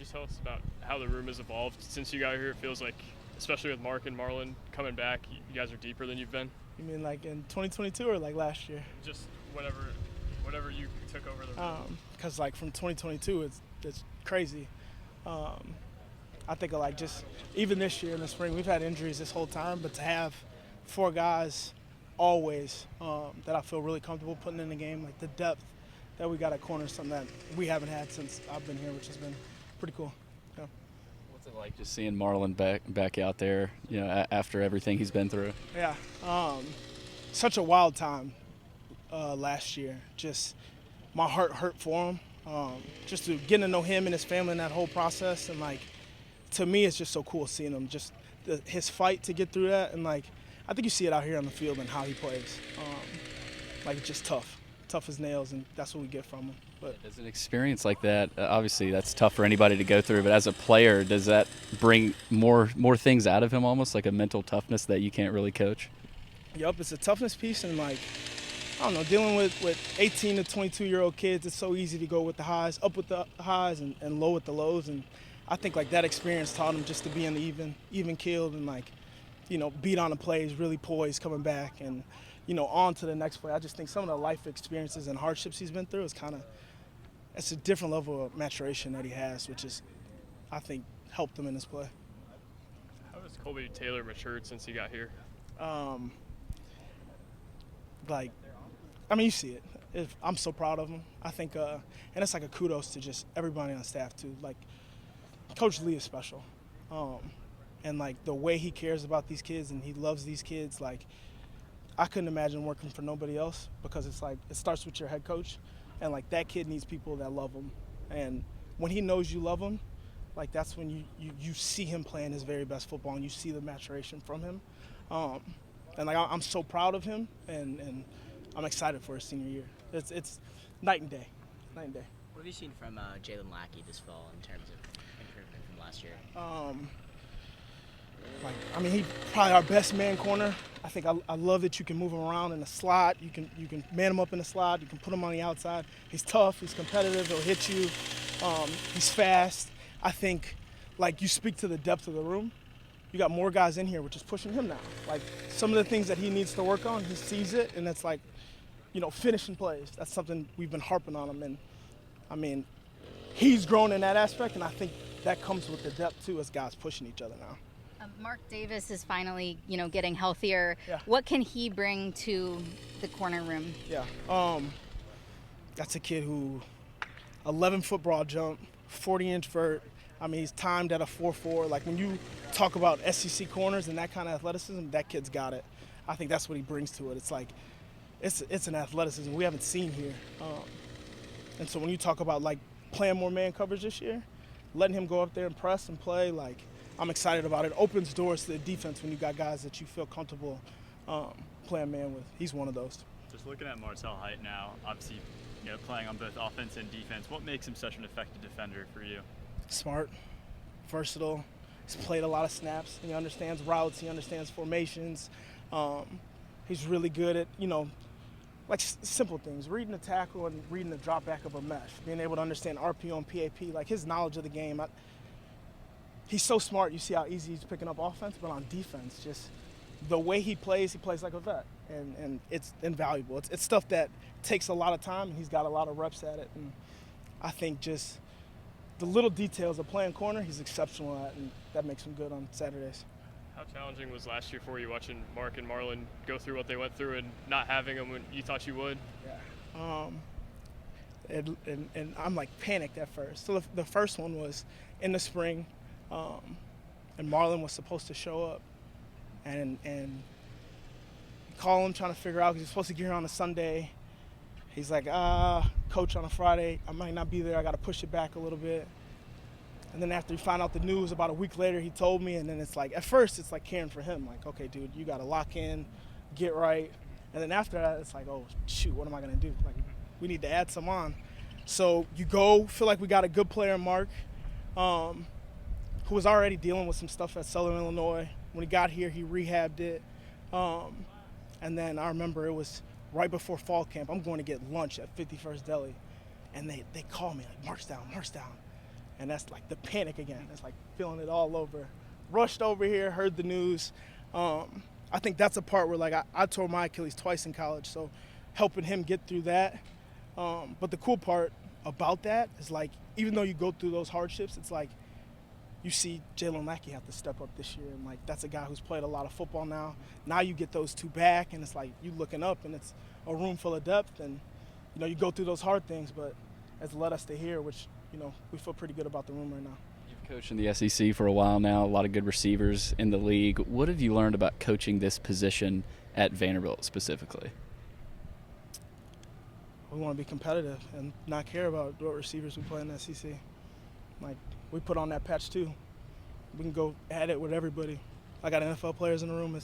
you tell us about how the room has evolved since you got here? It feels like, especially with Mark and Marlon coming back, you guys are deeper than you've been. You mean like in 2022 or like last year? Just whenever you took over the room. Because like from 2022, it's crazy. I think of like just even this year in the spring, we've had injuries this whole time, but to have 4 guys always that I feel really comfortable putting in the game, like the depth that we got at corner, is something that we haven't had since I've been here, which has been pretty cool. Yeah. What's it like just seeing Marlon back out there, after everything he's been through? Yeah, such a wild time last year. Just my heart hurt for him. Just to getting to know him and his family in that whole process, and like to me, it's just so cool seeing him. Just his fight to get through that, and like I think you see it out here on the field and how he plays. Like it's just tough as nails, and that's what we get from him. But does an experience like that, obviously that's tough for anybody to go through, but as a player, does that bring more things out of him, almost like a mental toughness that you can't really coach? Yup, it's a toughness piece, and like, I don't know, dealing with 18 to 22-year-old kids, it's so easy to go with the highs, up with the highs and low with the lows, and I think like that experience taught him just to be in the even keeled and like, beat on the plays, really poised coming back, and on to the next play. I just think some of the life experiences and hardships he's been through is it's a different level of maturation that he has, which is, I think, helped him in his play. How has Colby Taylor matured since he got here? You see it. I'm so proud of him. I think, and it's like a kudos to just everybody on staff too. Like, Coach Lee is special, and like the way he cares about these kids and he loves these kids. Like, I couldn't imagine working for nobody else, because it's like it starts with your head coach, and like that kid needs people that love him, and when he knows you love him, like that's when you see him playing his very best football, and you see the maturation from him, and like I'm so proud of him, and I'm excited for his senior year. It's night and day, night and day. What have you seen from Jalen Lackey this fall in terms of improvement from last year? He's probably our best man corner. I think I love that you can move him around in the slot. You can man him up in the slot. You can put him on the outside. He's tough. He's competitive. He'll hit you. He's fast. I think, like, you speak to the depth of the room. You got more guys in here, which is pushing him now. Like, some of the things that he needs to work on, he sees it, and that's like, finishing plays. That's something we've been harping on him. And, I mean, he's grown in that aspect, and I think that comes with the depth, too, as guys pushing each other now. Mark Davis is finally, getting healthier. Yeah. What can he bring to the corner room? Yeah. That's a kid who, 11-foot broad jump, 40-inch vert. I mean, he's timed at a 4.4. Like, when you talk about SEC corners and that kind of athleticism, that kid's got it. I think that's what he brings to it. It's like, it's an athleticism we haven't seen here. And so when you talk about, like, playing more man coverage this year, letting him go up there and press and play, like, I'm excited about it. It opens doors to the defense when you got guys that you feel comfortable playing man with. He's one of those. Just looking at Marcel Height now, obviously, playing on both offense and defense, what makes him such an effective defender for you? Smart, versatile. He's played a lot of snaps. He understands routes. He understands formations. He's really good at, like simple things, reading the tackle and reading the drop back of a mesh, being able to understand RPO and PAP, like his knowledge of the game. He's so smart. You see how easy he's picking up offense, but on defense, just the way he plays like a vet, and it's invaluable. It's stuff that takes a lot of time, and he's got a lot of reps at it. And I think just the little details of playing corner, he's exceptional at, and that makes him good on Saturdays. How challenging was last year for you watching Mark and Marlon go through what they went through and not having them when you thought you would? Yeah. And I'm like panicked at first. So the first one was in the spring. And Marlon was supposed to show up, and call him trying to figure out, because he's supposed to get here on a Sunday. He's like, coach, on a Friday, I might not be there. I got to push it back a little bit. And then after he found out the news, about a week later, he told me, and then it's like, at first it's like caring for him. Like, okay, dude, you got to lock in, get right. And then after that, it's like, oh, shoot, what am I going to do? Like, we need to add some on. So you go, feel like we got a good player in Mark, who was already dealing with some stuff at Southern Illinois. When he got here, he rehabbed it. And then I remember it was right before fall camp. I'm going to get lunch at 51st Deli. And they call me, like, Mark's down. And that's like the panic again. It's like feeling it all over. Rushed over here, heard the news. I think that's a part where, like, I tore my Achilles twice in college, so helping him get through that. But the cool part about that is, like, even though you go through those hardships, it's like you see Jalen Lackey have to step up this year, and, like, that's a guy who's played a lot of football now. Now you get those two back, and it's like you looking up, and it's a room full of depth, and, you know, you go through those hard things, but it's led us to here, which, you know, we feel pretty good about the room right now. You've coached in the SEC for a while now, a lot of good receivers in the league. What have you learned about coaching this position at Vanderbilt specifically? We want to be competitive and not care about what receivers we play in the SEC. Like, we put on that patch too. We can go at it with everybody. I got NFL players in the room.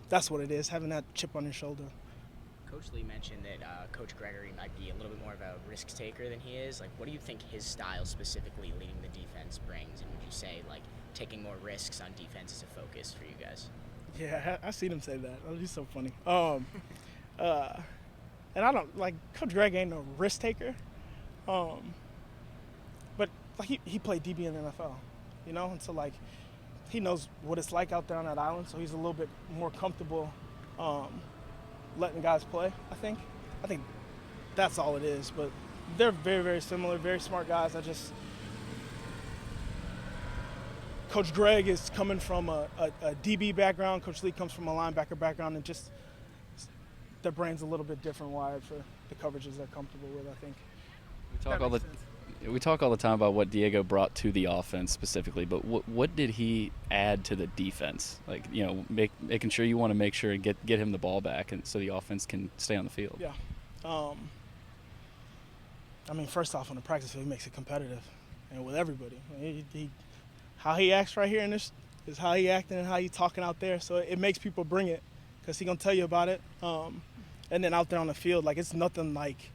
That's what it is, having that chip on your shoulder. Coach Lee mentioned that Coach Gregory might be a little bit more of a risk taker than he is. Like, what do you think his style specifically leading the defense brings? And would you say, like, taking more risks on defense is a focus for you guys? Yeah, I seen him say that. Oh, he's so funny. And I don't, like, Coach Greg ain't no risk taker. But, like, he played DB in the NFL, you know? And so, like, he knows what it's like out there on that island, so he's a little bit more comfortable letting guys play, I think. I think that's all it is. But they're very, very similar, very smart guys. Coach Greg is coming from a DB background. Coach Lee comes from a linebacker background, and just their brain's a little bit different wired for the coverages they're comfortable with, I think. We talk all the time about what Diego brought to the offense specifically, but what did he add to the defense? Like, you know, making sure you want to make sure and get him the ball back, and so the offense can stay on the field. Yeah. I mean, first off, on the practice field, he makes it competitive, and with everybody. How he acts right here in this is how he acting and how he talking out there. So it makes people bring it, because he gonna tell you about it. And then out there on the field, like, it's nothing like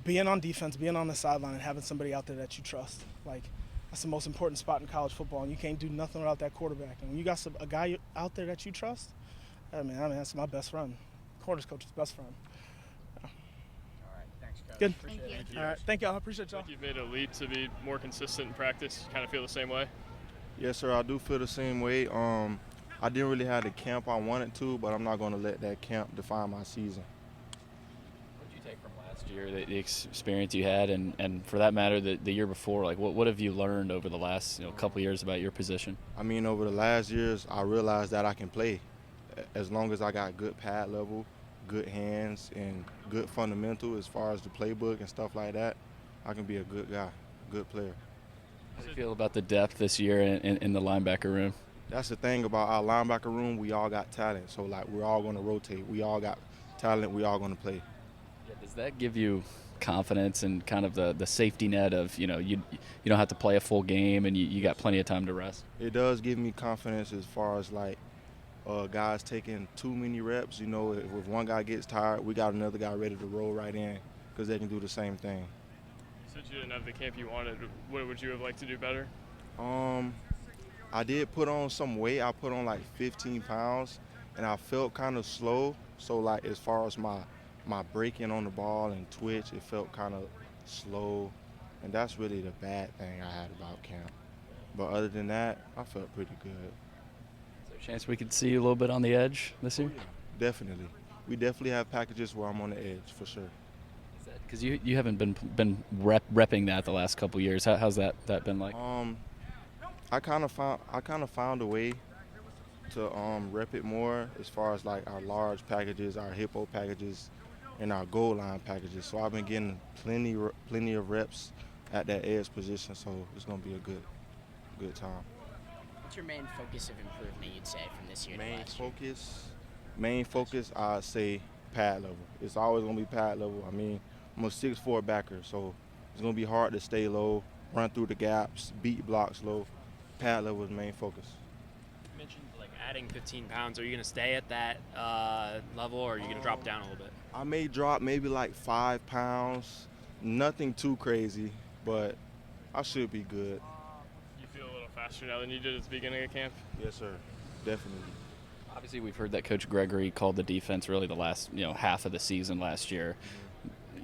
being on defense, being on the sideline, and having somebody out there that you trust. Like, that's the most important spot in college football, and you can't do nothing without that quarterback. And when you got a guy out there that you trust, I mean, that's my best friend. Corners coach's best friend. All right, thanks, Coach. Good. Thank you. All right, thank y'all. I appreciate y'all. I think you've made a leap to be more consistent in practice. You kind of feel the same way? Yes, sir. I do feel the same way. I didn't really have the camp I wanted to, but I'm not going to let that camp define my season. What did you take from last year, the experience you had, and for that matter, the year before? Like, what have you learned over the last couple of years about your position? I mean, over the last years, I realized that I can play as long as I got good pad level, good hands, and good fundamental as far as the playbook and stuff like that. I can be a good guy, good player. How do you feel about the depth this year in the linebacker room? That's the thing about our linebacker room. We all got talent, so, like, we're all going to rotate. We all got talent. We all going to play. Yeah, does that give you confidence and kind of the safety net of, you don't have to play a full game and you got plenty of time to rest? It does give me confidence as far as, like, guys taking too many reps. If one guy gets tired, we got another guy ready to roll right in because they can do the same thing. You said you didn't have the camp you wanted. What would you have liked to do better? I did put on some weight. I put on like 15 pounds, and I felt kind of slow. So, like, as far as my breaking on the ball and twitch, it felt kind of slow. And that's really the bad thing I had about camp. But other than that, I felt pretty good. Is there a chance we could see you a little bit on the edge this year? Definitely. We definitely have packages where I'm on the edge, for sure. Because you haven't been repping that the last couple years. How's that been like? I kind of found a way to rep it more as far as, like, our large packages, our hippo packages, and our goal line packages. So I've been getting plenty of reps at that edge position. So it's gonna be a good time. What's your main focus of improvement, you'd say, from this year to last year? Main focus, I'd say pad level. It's always gonna be pad level. I mean, I'm a 6'4" backer, so it's gonna be hard to stay low, run through the gaps, beat blocks low. Pad level is the main focus. You mentioned, like, adding 15 pounds. Are you going to stay at that level, or are you going to drop down a little bit? I may drop maybe like 5 pounds. Nothing too crazy, but I should be good. You feel a little faster now than you did at the beginning of camp? Yes, sir. Definitely. Obviously, we've heard that Coach Gregory called the defense really the last half of the season last year.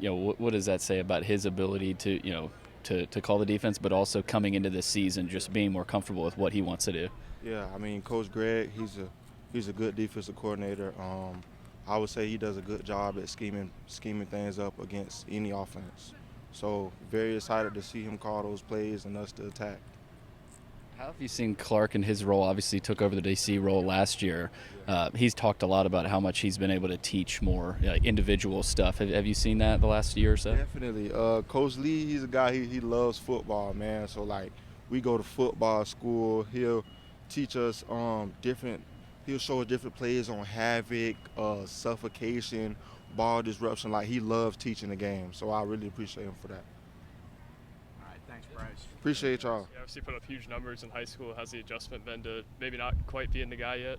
What does that say about his ability to to call the defense, but also coming into this season just being more comfortable with what he wants to do? Yeah, I mean, Coach Greg, he's a good defensive coordinator. I would say he does a good job at scheming things up against any offense. So very excited to see him call those plays and us to attack. How have you seen Clark in his role? Obviously, he took over the DC role last year. He's talked a lot about how much he's been able to teach more individual stuff. Have you seen that the last year or so? Definitely. Coach Lee, he's a guy, he loves football, man. So, like, we go to football school. He'll teach us he'll show us different plays on havoc, suffocation, ball disruption. Like, he loves teaching the game. So I really appreciate him for that. All right, thanks, Bryce. Appreciate y'all. You obviously put up huge numbers in high school. How's the adjustment been to maybe not quite being the guy yet?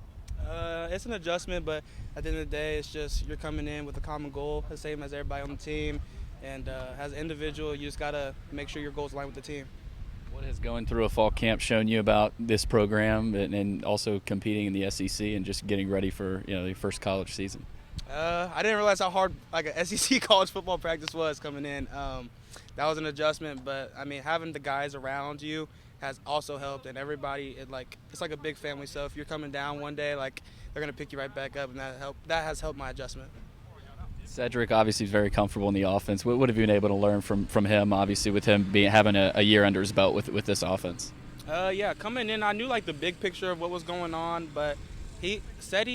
It's an adjustment, but at the end of the day, it's just you're coming in with a common goal, the same as everybody on the team. And as an individual, you just got to make sure your goals align with the team. What has going through a fall camp shown you about this program and also competing in the SEC and just getting ready for the first college season? I didn't realize how hard an SEC college football practice was coming in. That was an adjustment, but I mean, having the guys around you has also helped, and everybody it's like a big family. So if you're coming down one day, they're gonna pick you right back up, and that has helped my adjustment. Cedric obviously is very comfortable in the offense. What have you been able to learn from him? Obviously, with him having a year under his belt with this offense. Yeah, coming in, I knew the big picture of what was going on, but he said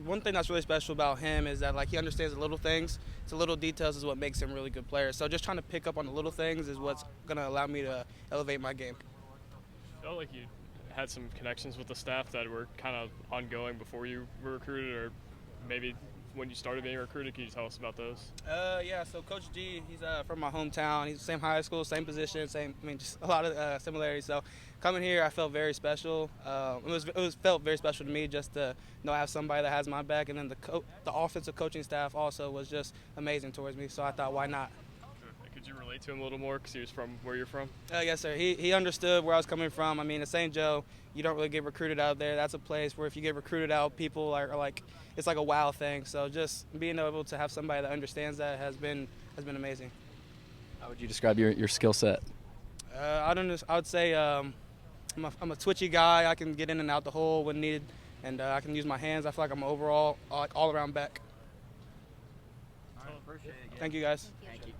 one thing that's really special about him is that he understands the little things. The little details is what makes him a really good player. So just trying to pick up on the little things is what's gonna allow me to elevate my game. I felt like you had some connections with the staff that were kind of ongoing before you were recruited, or maybe when you started being recruited. Can you tell us about those? Yeah, so Coach G, he's from my hometown. He's the same high school, same position, just a lot of similarities. So coming here, I felt very special. It felt very special to me just to I have somebody that has my back, and then the offensive coaching staff also was just amazing towards me. So I thought, why not? Could you relate to him a little more because he was from where you're from? Yes, sir. He understood where I was coming from. I mean, at St. Joe, you don't really get recruited out there. That's a place where if you get recruited out, people are it's like a wow thing. So just being able to have somebody that understands that has been amazing. How would you describe your skill set? I would say I'm a twitchy guy. I can get in and out the hole when needed, and I can use my hands. I feel like I'm overall all around back. All right, appreciate it. Thank you, guys. Thank you.